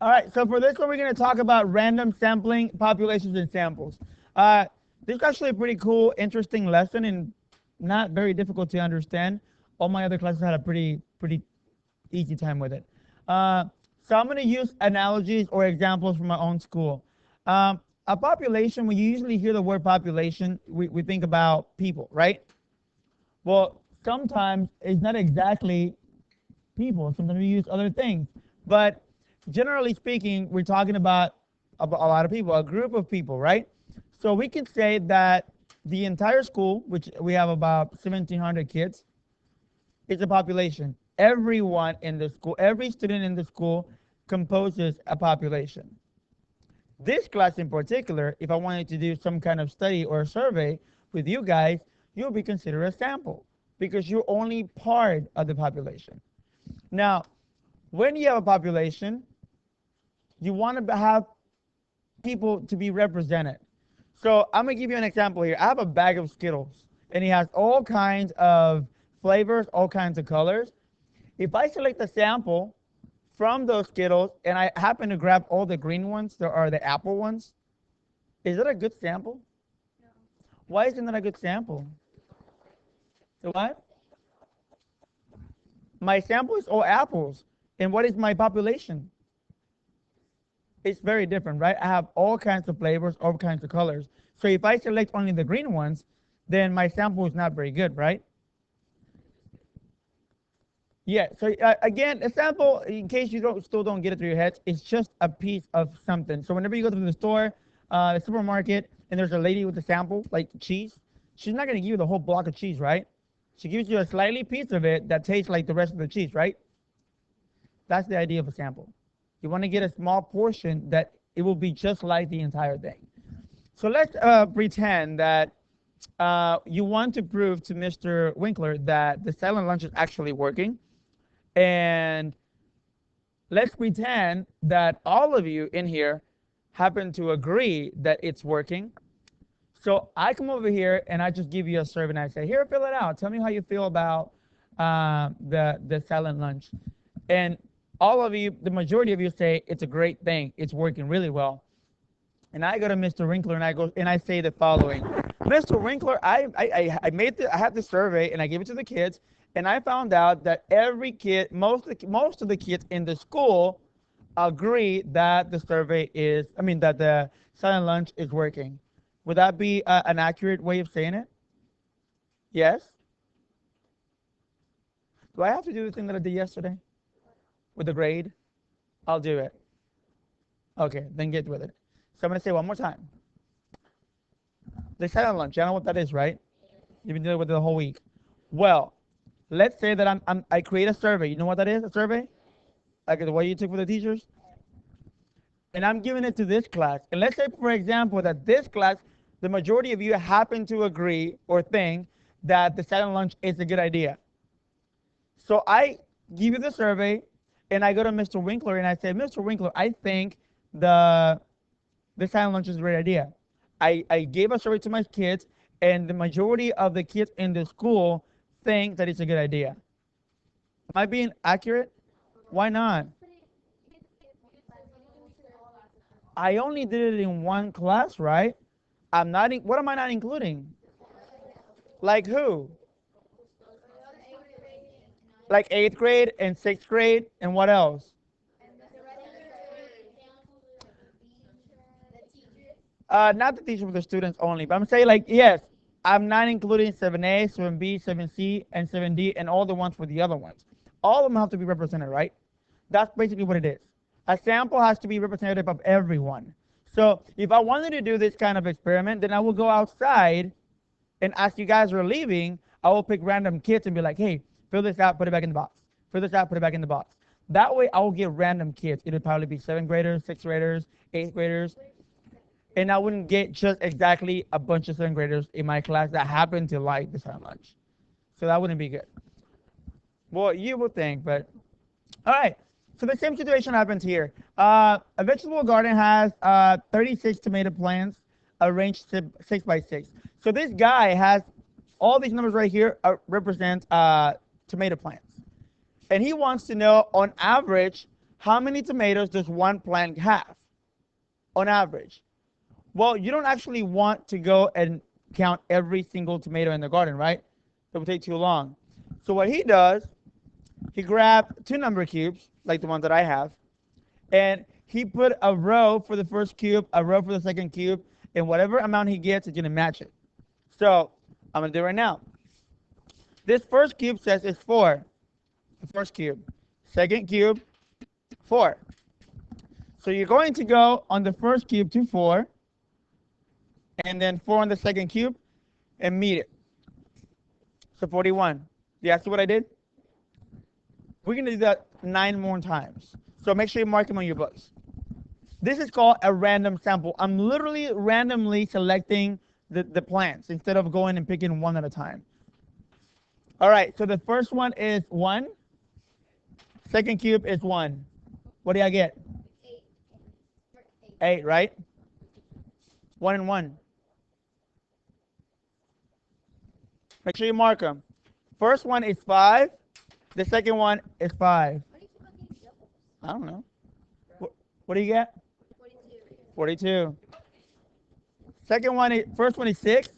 All right, so for this one, we're going to talk about random sampling, populations, and samples. This is actually a pretty cool, interesting lesson and not very difficult to understand. All my other classes had a pretty easy time with it. So I'm going to use analogies or examples from my own school. A population, when you usually hear the word population, we think about people, right? Well, sometimes it's not exactly people. Sometimes we use other things. But generally speaking, we're talking about a lot of people, a group of people, right? So we can say that the entire school, which we have about 1,700 kids, is a population. Everyone in the school, every student in the school composes a population. This class in particular, if I wanted to do some kind of study or survey with you guys, you'll be considered a sample because you're only part of the population. Now, when you have a population, you want to have people to be represented. So I'm gonna give you an example here. I have a bag of Skittles, and it has all kinds of flavors, all kinds of colors. If I select a sample from those Skittles, and I happen to grab all the green ones, there are the apple ones, is that a good sample? Why isn't that a good sample? The what? My sample is all apples. And what is my population? It's very different, right? I have all kinds of flavors, all kinds of colors. So if I select only the green ones, then my sample is not very good, right? Yeah, so again, a sample, in case you still don't get it through your heads, it's just a piece of something. So whenever you go to the store, the supermarket, and there's a lady with a sample, like cheese, she's not going to give you the whole block of cheese, right? She gives you a slightly piece of it that tastes like the rest of the cheese, right? That's the idea of a sample. You want to get a small portion that it will be just like the entire thing. So let's pretend that you want to prove to Mr. Winkler that the silent lunch is actually working. And let's pretend that all of you in here happen to agree that it's working. So I come over here and I just give you a survey and I say, here, fill it out. Tell me how you feel about the silent lunch. And all of you, the majority of you say it's a great thing. It's working really well. And I go to Mr. Winkler and I say the following. Mr. Winkler, I had the survey and I gave it to the kids, and I found out that every kid, most of the kids in the school agree that that the silent lunch is working. Would that be an accurate way of saying it? Yes? Do I have to do the thing that I did yesterday with the grade? I'll do it. Okay, then get with it. So I'm going to say one more time. The silent lunch, you know what that is, right? You've been dealing with it the whole week. Well, let's say that I create a survey. You know what that is, a survey? Like the way you took for the teachers? And I'm giving it to this class. And let's say, for example, that this class, the majority of you happen to agree or think that the silent lunch is a good idea. So I give you the survey, and I go to Mr. Winkler, and I say, Mr. Winkler, I think the silent lunch is a great idea. I gave a survey to my kids, and the majority of the kids in the school think that it's a good idea. Am I being accurate? Why not? I only did it in one class, right? What am I not including? Like who? Like eighth grade and sixth grade, and what else? Not the teacher, for the students only. But I'm saying, like, yes, I'm not including 7A, 7B, 7C, and 7D, and all the ones for the other ones. All of them have to be represented, right? That's basically what it is. A sample has to be representative of everyone. So if I wanted to do this kind of experiment, then I will go outside, and as you guys are leaving, I will pick random kids and be like, hey, fill this out, put it back in the box. Fill this out, put it back in the box. That way, I will get random kids. It'll probably be seventh graders, sixth graders, eighth graders, and I wouldn't get just exactly a bunch of seventh graders in my class that happen to like the silent lunch. So that wouldn't be good. Well, you would think, but all right. So the same situation happens here. A vegetable garden has 36 tomato plants arranged 6 by 6. So this guy has all these numbers right here represent tomato plants. And he wants to know, on average, how many tomatoes does one plant have on average? Well, you don't actually want to go and count every single tomato in the garden, right? It would take too long. So what he does, he grabbed 2 number cubes, like the ones that I have, and he put a row for the first cube, a row for the second cube, and whatever amount he gets, he's going to match it. So I'm going to do it right now. This first cube says it's 4. The first cube. Second cube, 4. So you're going to go on the first cube to 4, and then 4 on the second cube, and meet it. So 41. Do you see what I did? We're going to do that 9 more times. So make sure you mark them on your books. This is called a random sample. I'm literally randomly selecting the plants instead of going and picking one at a time. All right, so the first one is 1. Second cube is 1. What do I get? 8, right? 1 and 1. Make sure you mark them. First one is 5. The second one is 5. I don't know. What do you get? 42. Second one is, first one is 6.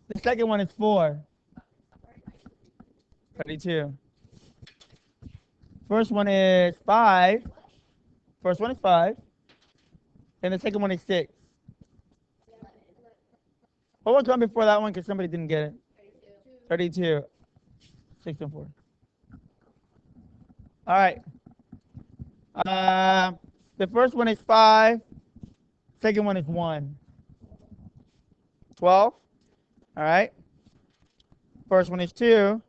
The second one is 4. 32. First one is 5. First one is 5. And the second one is 6. What was one before that one? Because somebody didn't get it. 32. 6 and 4. All right. The first one is 5. Second one is 1. 12. All right. First one is 2.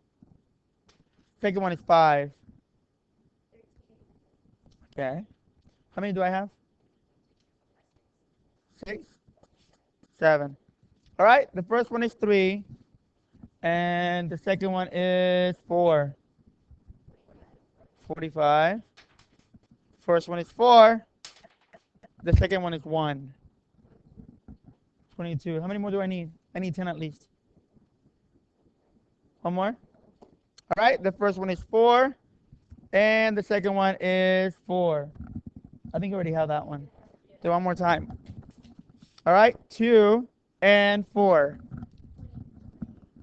Second one is 5. Okay. How many do I have? 6. 7. All right. The first one is 3. And the second one is 4. 45. First one is 4. The second one is 1. 22. How many more do I need? I need 10 at least. One more. All right. The first one is 4. And the second one is 4. I think I already have that one. Do one more time. All right. 2 and 4.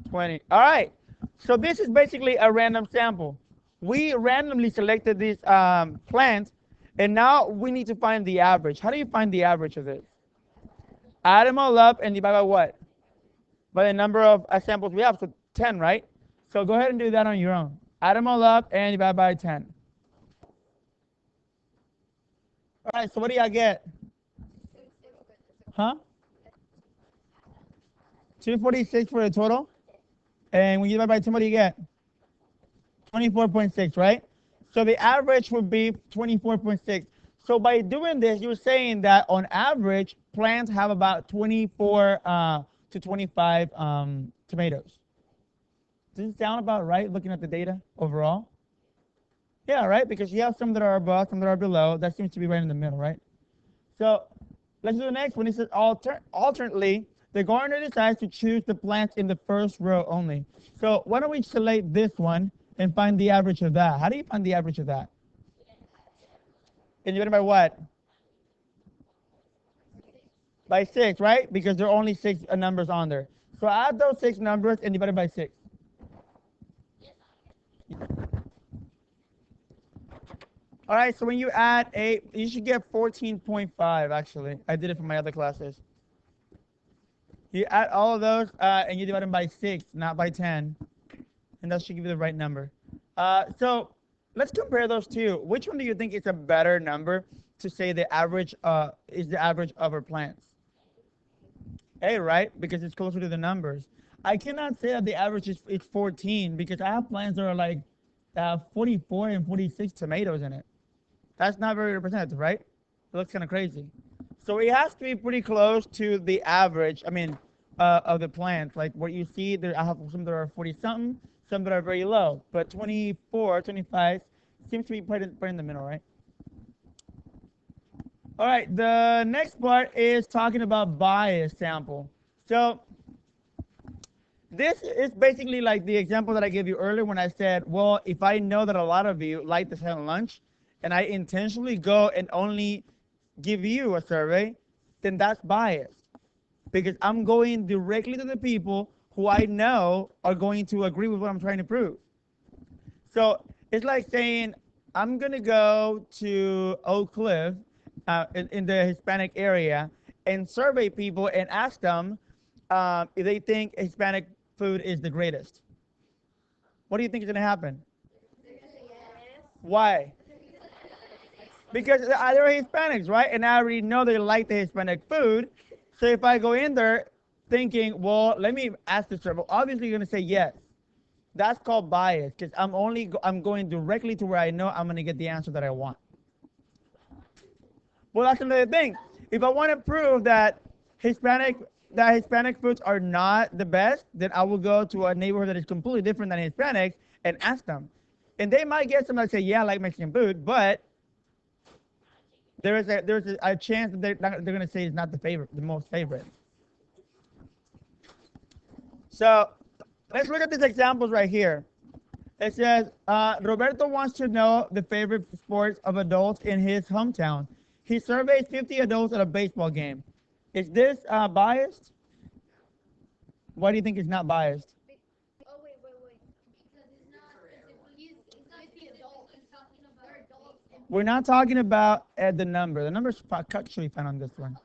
20. All right. So this is basically a random sample. We randomly selected these plants, and now we need to find the average. How do you find the average of this? Add them all up and divide by what? By the number of samples we have, so 10, right? So go ahead and do that on your own. Add them all up and divide by 10. All right, so what do y'all get? Huh? 246 for the total? And when you divide by 10, what do you get? 24.6, right? So the average would be 24.6. So by doing this, you're saying that on average, plants have about 24 to 25 tomatoes. Does it sound about right looking at the data overall? Yeah, right? Because you have some that are above, some that are below. That seems to be right in the middle, right? So let's do the next one. It says alternately, the gardener decides to choose the plants in the first row only. So why don't we select this one and find the average of that? How do you find the average of that? And you divide by what? By 6, right? Because there are only 6 numbers on there. So add those 6 numbers and divide it by 6. All right, so when you add 8, you should get 14.5, actually. I did it for my other classes. You add all of those, and you divide them by 6, not by 10. And that should give you the right number. So let's compare those two. Which one do you think is a better number to say the average is the average of our plants? A, right? Because it's closer to the numbers. I cannot say that the average is 14 because I have plants that are like 44 and 46 tomatoes in it. That's not very representative, right? It looks kind of crazy. So it has to be pretty close to the average, of the plants. Like what you see, there I have some that are 40-something, some that are very low. But 24, 25 seems to be right in the middle, right? All right, the next part is talking about bias sample. So this is basically like the example that I gave you earlier when I said, well, if I know that a lot of you like to have lunch, and I intentionally go and only give you a survey, then that's biased because I'm going directly to the people who I know are going to agree with what I'm trying to prove. So it's like saying, I'm going to go to Oak Cliff in the Hispanic area and survey people and ask them if they think Hispanic food is the greatest. What do you think is going to happen? Why? Because they're Hispanics, right? And I already know they like the Hispanic food. So if I go in there thinking, well, let me ask the server, obviously you're going to say yes. That's called bias because I'm going directly to where I know I'm going to get the answer that I want. Well, that's another thing. If I want to prove Hispanic that Hispanic foods are not the best, then I will go to a neighborhood that is completely different than Hispanics and ask them. And they might get somebody to say, yeah, I like Mexican food, but there's a chance that they're going to say it's not the most favorite. So let's look at these examples right here. It says, Roberto wants to know the favorite sports of adults in his hometown. He surveys 50 adults at a baseball game. Is this biased? Why do you think it's not biased? We're not talking about the number. The number's actually fine on this one.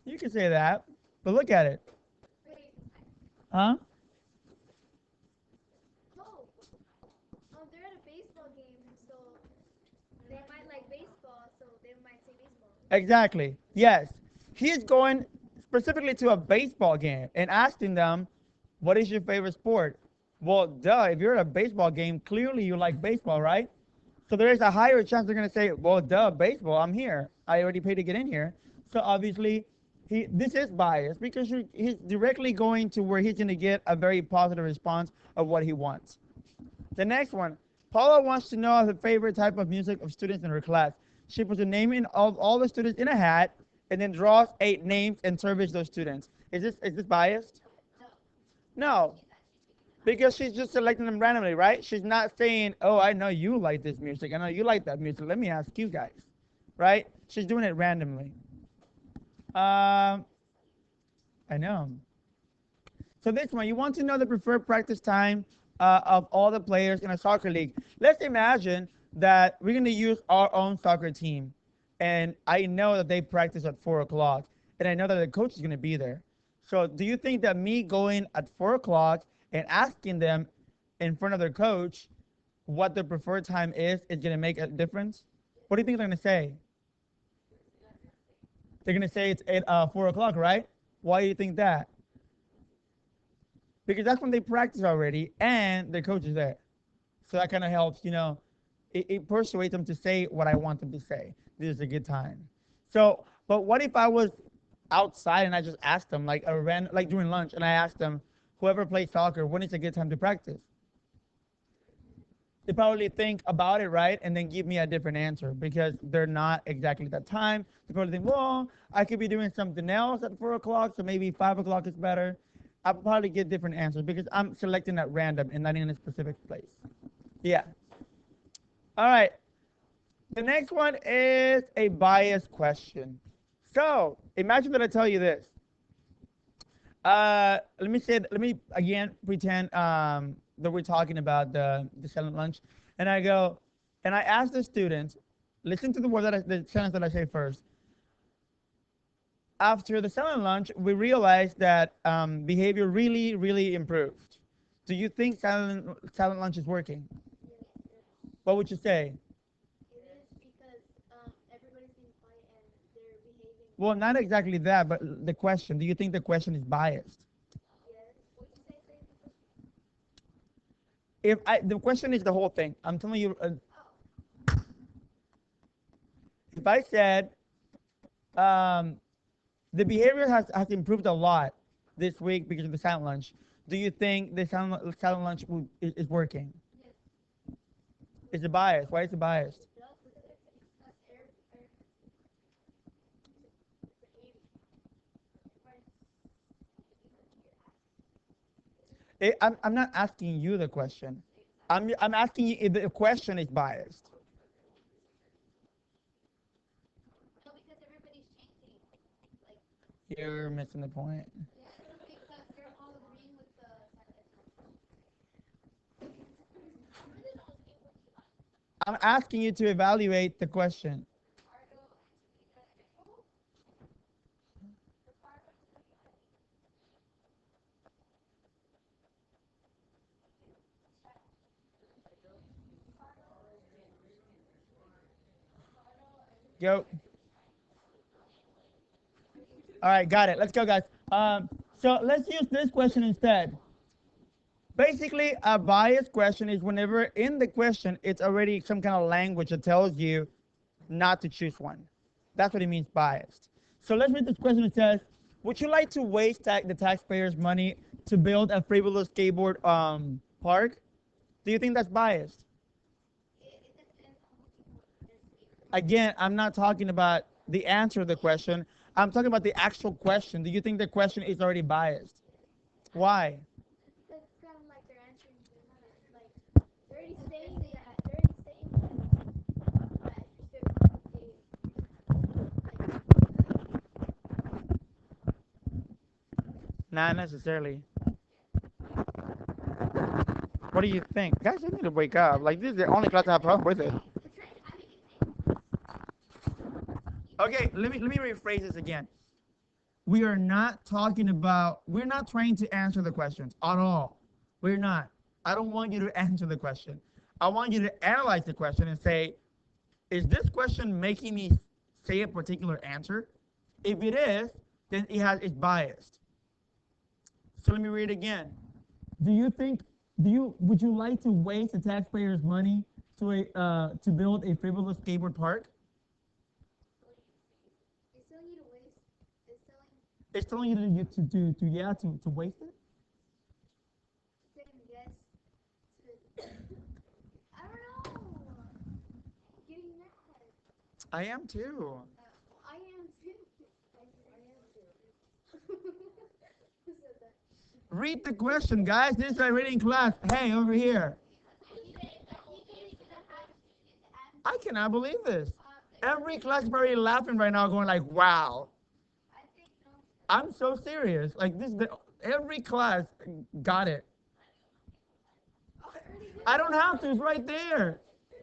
You can say that, but look at it. Huh? Exactly. Yes. He's going specifically to a baseball game and asking them, what is your favorite sport? Well, duh, if you're at a baseball game, clearly you like baseball, right? So there is a higher chance they're going to say, well, duh, baseball, I'm here. I already paid to get in here. So obviously, this is biased because he's directly going to where he's going to get a very positive response of what he wants. The next one, Paula wants to know the favorite type of music of students in her class. She puts the name of all the students in a hat and then draws 8 names and surveys those students. Is this biased? No, because she's just selecting them randomly, right? She's not saying, "Oh, I know you like this music. I know you like that music. Let me ask you guys," right? She's doing it randomly. Um, I know. So this one, you want to know the preferred practice time of all the players in a soccer league. Let's imagine that we're going to use our own soccer team, and I know that they practice at 4 o'clock, and I know that the coach is going to be there. So do you think that me going at 4 o'clock and asking them in front of their coach what their preferred time is going to make a difference? What do you think they're going to say? They're going to say it's at 4 o'clock, right? Why do you think that? Because that's when they practice already and the coach is there. So that kind of helps, it persuades them to say what I want them to say. This is a good time. So, but what if I was outside and I just asked them, like during lunch, and I asked them, whoever plays soccer, when is a good time to practice? They probably think about it, right, and then give me a different answer because they're not exactly that time. They probably think, well, I could be doing something else at 4 o'clock, so maybe 5 o'clock is better. I'll probably get different answers because I'm selecting at random and not in a specific place. Yeah. All right. The next one is a bias question. So imagine that I tell you this. Let me again pretend that we're talking about the silent lunch, and I go, and I ask the students, listen to the sentence that I say first. After the silent lunch, we realized that behavior really, really improved. Do you think silent lunch is working? What would you say? Well, not exactly that, but the question. Do you think the question is biased? The question is the whole thing. I'm telling you, if I said um, the behavior has improved a lot this week because of the silent lunch, do you think the silent lunch is working? Is it biased? Why is it biased? I'm not asking you the question. I'm asking you if the question is biased. You're missing the point. I'm asking you to evaluate the question. Go. All right, got it. Let's go, guys. So let's use this question instead. Basically, a biased question is whenever in the question it's already some kind of language that tells you not to choose one. That's what it means biased. So let's read this question. It says, would you like to waste the taxpayers' money to build a frivolous skateboard park? Do you think that's biased? Again, I'm not talking about the answer to the question. I'm talking about the actual question. Do you think the question is already biased? Why? Not necessarily. What do you think? Guys, you need to wake up. Like, this is the only class I have problem with it. Okay, let me rephrase this again. We are not talking about, we're not trying to answer the questions at all. We're not. I don't want you to answer the question. I want you to analyze the question and say, is this question making me say a particular answer? If it is, then it's biased. So let me read it again. Do you think, would you like to waste the taxpayers' money to build a frivolous skateboard park? It's telling you to waste it. I am too. Read the question, guys. This is a reading class. Hey, over here. I cannot believe this. Every class is probably laughing right now, going like, "Wow." I'm so serious. Like this, every class got it. I don't have to. It's right there.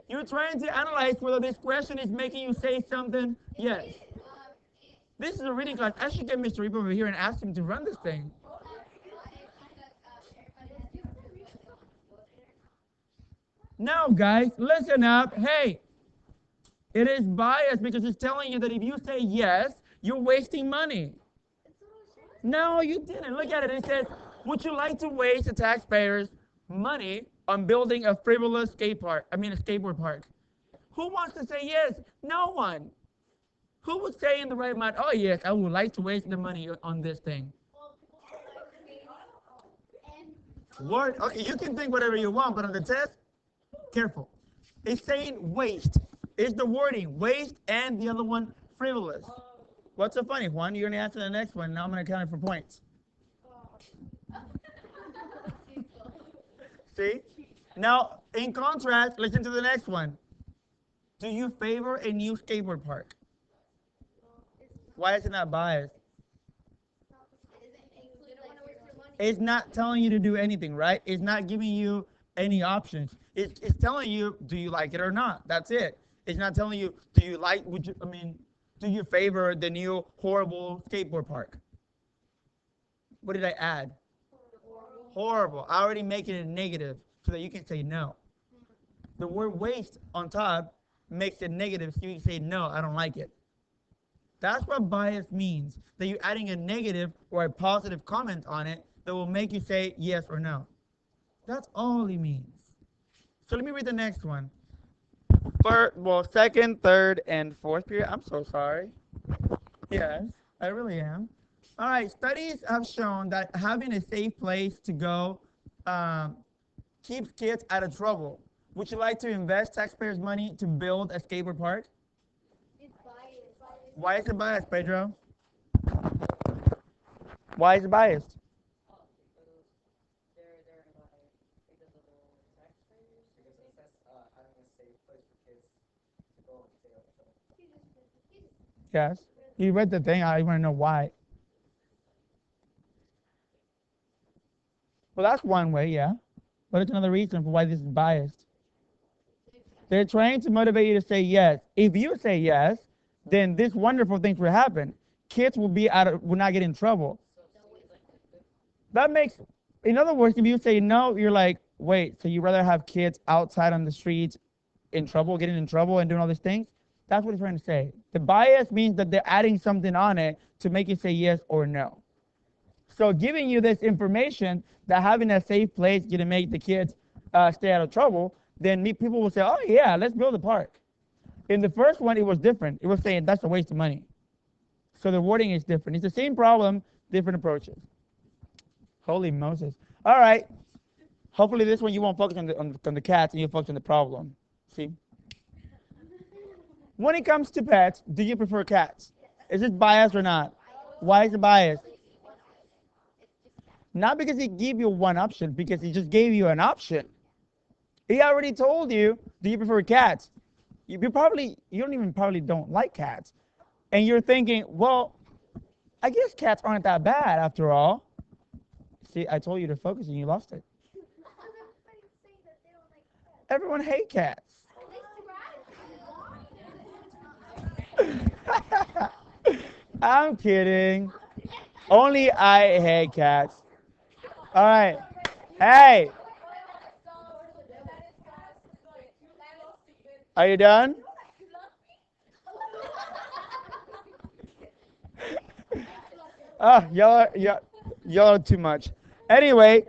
You're trying to analyze whether this question is making you say something. Yes. This is a reading class. I should get Mr. Reap over here and ask him to run this thing. Now, guys, listen up. Hey, it is biased because it's telling you that if you say yes, you're wasting money. No, you didn't. Look at it. It says, would you like to waste the taxpayers' money on building a frivolous a skateboard park? Who wants to say yes? No one. Who would say in the right mind, oh yes, I would like to waste the money on this thing? What? Okay, you can think whatever you want, but on the test, careful. It's saying waste. It's the wording, waste, and the other one, frivolous. What's so funny, Juan? You're going to answer the next one. Now I'm going to count it for points. See? Now, in contrast, listen to the next one. Do you favor a new skateboard park? Why is it not biased? It's not telling you to do anything, right? It's not giving you any options. It's telling you, do you like it or not? That's it. It's not telling you, do you favor the new horrible skateboard park? What did I add? Horrible. I already making it negative so that you can say no. The word waste on top makes it negative so you can say no, I don't like it. That's what bias means, that you're adding a negative or a positive comment on it that will make you say yes or no. That's all it means. So let me read the next one. Second, third, and fourth period. I'm so sorry. Yes, I really am. All right, studies have shown that having a safe place to go keeps kids out of trouble. Would you like to invest taxpayers' money to build a skateboard park? It's biased. Why is it biased, Pedro? Why is it biased? Yes. You read the thing. I want to know why. Well, that's one way, yeah. But it's another reason for why this is biased. They're trying to motivate you to say yes. If you say yes, then this wonderful things will happen. Kids will not get in trouble. That makes, in other words, if you say no, you're like, wait, so you rather have kids outside on the streets in trouble, getting in trouble and doing all these things? That's what he's trying to say. The bias means that they're adding something on it to make you say yes or no. So giving you this information that having a safe place going to make the kids stay out of trouble, then people will say, oh yeah, let's build a park. In the first one, it was different. It was saying that's a waste of money. So the wording is different. It's the same problem, different approaches. Holy Moses. All right. Hopefully this one you won't focus on the cats and you'll focus on the problem. See? When it comes to pets, do you prefer cats? Is it biased or not? Why is it biased? Not because he gave you one option, because he just gave you an option. He already told you, do you prefer cats? You probably don't like cats. And you're thinking, well, I guess cats aren't that bad after all. See, I told you to focus and you lost it. Everyone hates cats. I'm kidding. Only I hate cats. All right. Hey. Are you done? Oh, y'all are too much. Anyway,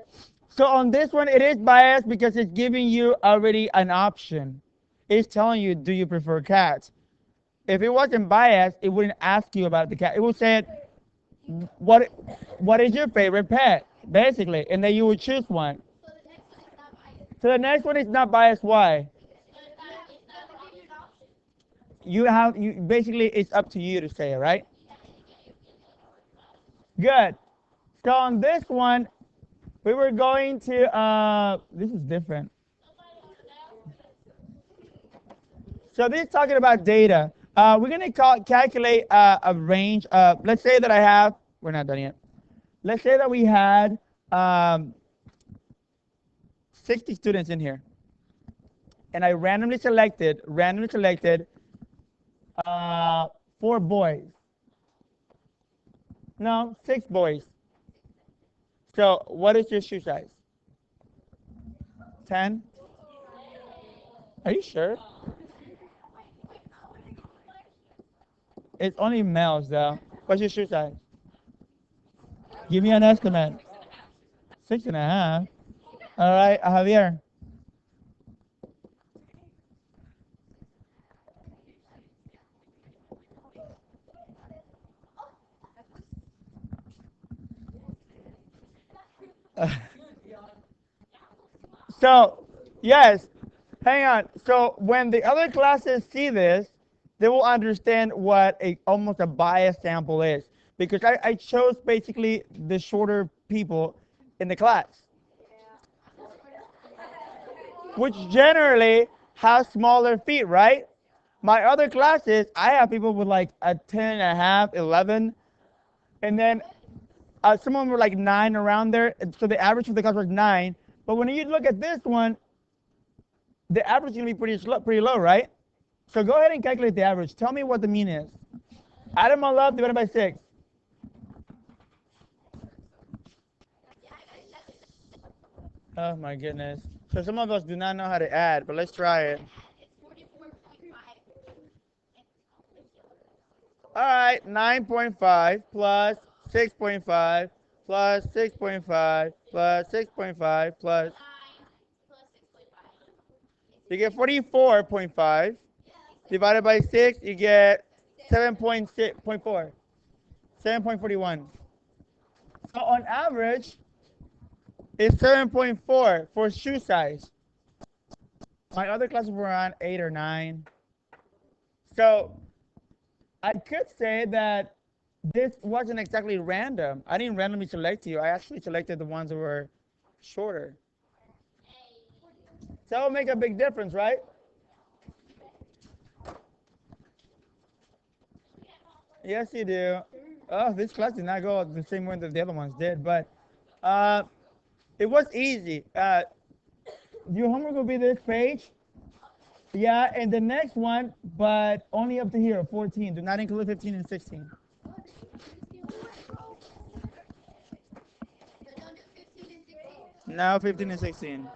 so on this one, it is biased because it's giving you already an option. It's telling you, do you prefer cats? If it wasn't biased, it wouldn't ask you about the cat. It would say, what is your favorite pet, basically, and then you would choose one. So the next one is not biased. Why? You basically it's up to you to say it, right? Good. So on this one, we were going to this is different. So this is talking about data. We're gonna calculate a range. Let's say that we're not done yet. Let's say that we had 60 students in here, and I randomly selected 4 boys. No, 6 boys. So what is your shoe size? 10? Are you sure? It's only males though. What's your shoe size? Give me an estimate. 6.5. All right, Javier. So, yes, hang on. So when the other classes see this, they will understand what almost a biased sample is. Because I chose basically the shorter people in the class, which generally have smaller feet, right? My other classes, I have people with like a 10.5, 11, and then some of them were like 9 around there. So the average for the class was 9. But when you look at this one, the average is going to be pretty low, right? So go ahead and calculate the average. Tell me what the mean is. Add them all up, divided by 6. Oh my goodness. So some of us do not know how to add, but let's try it. All right, 9.5 plus 6.5 plus 6.5 plus 6.5 plus. You get 44.5. Divided by 6, you get 7.4. 7.41. So on average, it's 7.4 for shoe size. My other classes were around 8 or 9. So I could say that this wasn't exactly random. I didn't randomly select you. I actually selected the ones that were shorter. So that will make a big difference, right? Yes, you do. Oh, this class did not go the same way that the other ones did, but uh, it was easy. Your homework will be this page. Yeah, and the next one, but only up to here, 14. Do not include 15 and 16. No, 15 and 16.